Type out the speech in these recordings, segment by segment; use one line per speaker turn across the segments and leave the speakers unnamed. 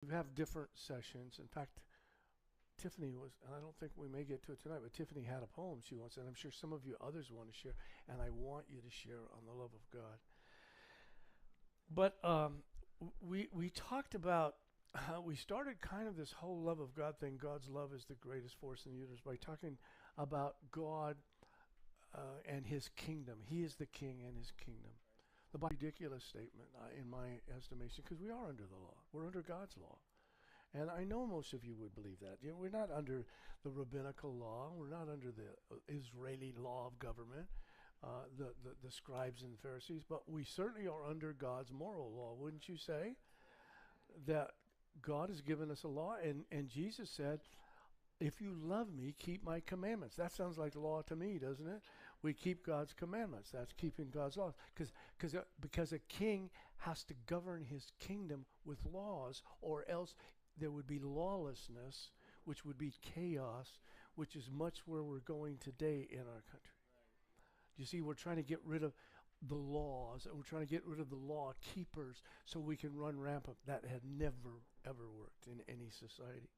We have different sessions. In fact, Tiffany was, and I don't think we may get to it tonight, but Tiffany had a poem she wants, and I'm sure some of you others want to share, and I want you to share on the love of God. But we talked about how we started kind of this whole love of God thing. God's love is the greatest force in the universe by talking about God and His kingdom. He is the King and His kingdom. The ridiculous statement, in my estimation, because we are under the law. We're under God's law. And I know most of you would believe that. You know, we're not under the rabbinical law. We're not under the Israeli law of government, the scribes and the Pharisees. But we certainly are under God's moral law, wouldn't you say? That God has given us a law. And Jesus said, if you love me, keep my commandments. That sounds like law to me, doesn't it? We keep God's commandments. That's keeping God's laws. Because a king has to govern his kingdom with laws, or else there would be lawlessness, which would be chaos, which is much where we're going today in our country. You see, we're trying to get rid of the laws, and we're trying to get rid of the law keepers so we can run rampant. That had never, ever worked in any society.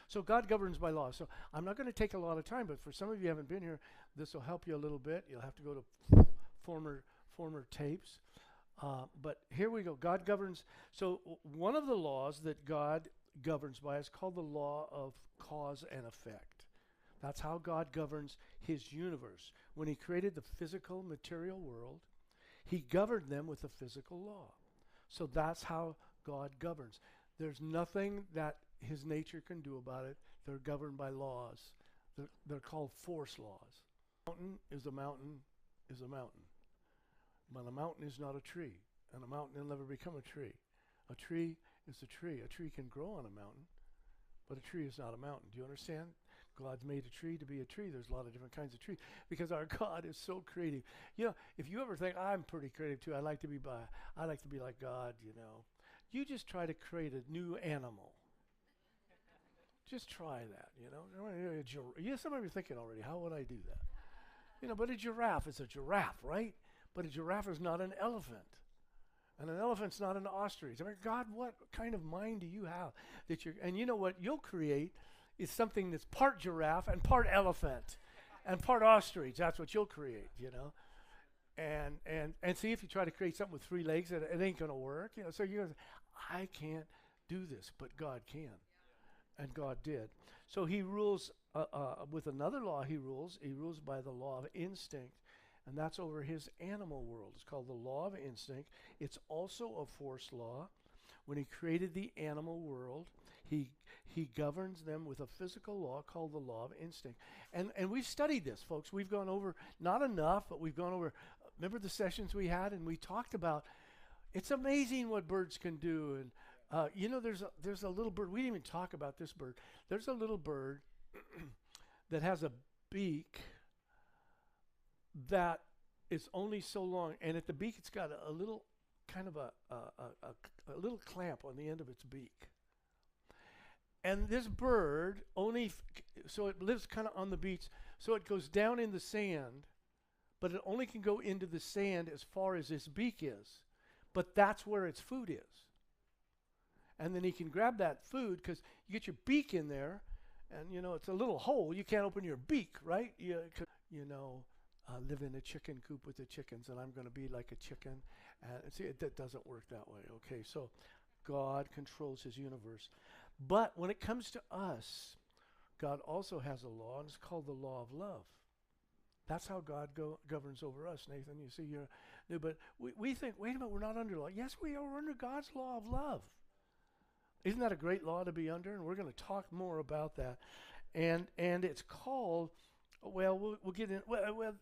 So God governs by law. So I'm not going to take a lot of time, but for some of you who haven't been here, this will help you a little bit. You'll have to go to former tapes. But here we go. God governs. So one of the laws that God governs by is called the law of cause and effect. That's how God governs His universe. When He created the physical, material world, He governed them with a physical law. So that's how God governs. There's nothing that His nature can do about it. They're governed by laws. They're called force laws. A mountain is a mountain is a mountain. But a mountain is not a tree. And a mountain will never become a tree. A tree is a tree. A tree can grow on a mountain, but a tree is not a mountain. Do you understand? God's made a tree to be a tree. There's a lot of different kinds of trees because our God is so creative. You know, if you ever think I'm pretty creative too, I like to be like God, you know. You just try to create a new animal. Just try that, you know. Yeah, some of you are thinking already, how would I do that? You know, but a giraffe is a giraffe, right? But a giraffe is not an elephant. And an elephant's not an ostrich. I mean, God, what kind of mind do you have that you're, and you know what you'll create is something that's part giraffe and part elephant and part ostrich. That's what you'll create, you know. And see, if you try to create something with three legs, it ain't going to work, you know. So you're going to say, I can't do this, but God can. And God did. So He rules with another law. He rules by the law of instinct. And that's over His animal world. It's called the law of instinct. It's also a force law. When He created the animal world, He governs them with a physical law called the law of instinct. And we've studied this, folks. We've gone over, not enough, but we've gone over, remember the sessions we had? And we talked about, it's amazing what birds can do. And you know, there's a little bird. We didn't even talk about this bird. There's a little bird that has a beak that is only so long, and at the beak it's got a little kind of a little clamp on the end of its beak. And this bird so it lives kind of on the beach, so it goes down in the sand, but it only can go into the sand as far as its beak is. But that's where its food is. And then he can grab that food because you get your beak in there, and you know it's a little hole. You can't open your beak, right? You know. Live in a chicken coop with the chickens, and I'm going to be like a chicken. And see, that doesn't work that way. Okay, so God controls His universe. But when it comes to us, God also has a law, and it's called the law of love. That's how God governs over us, Nathan. You see, but we think, wait a minute, we're not under law. Yes, we are. We're under God's law of love. Isn't that a great law to be under? And we're going to talk more about that. And it's called, well, we'll get in. Well,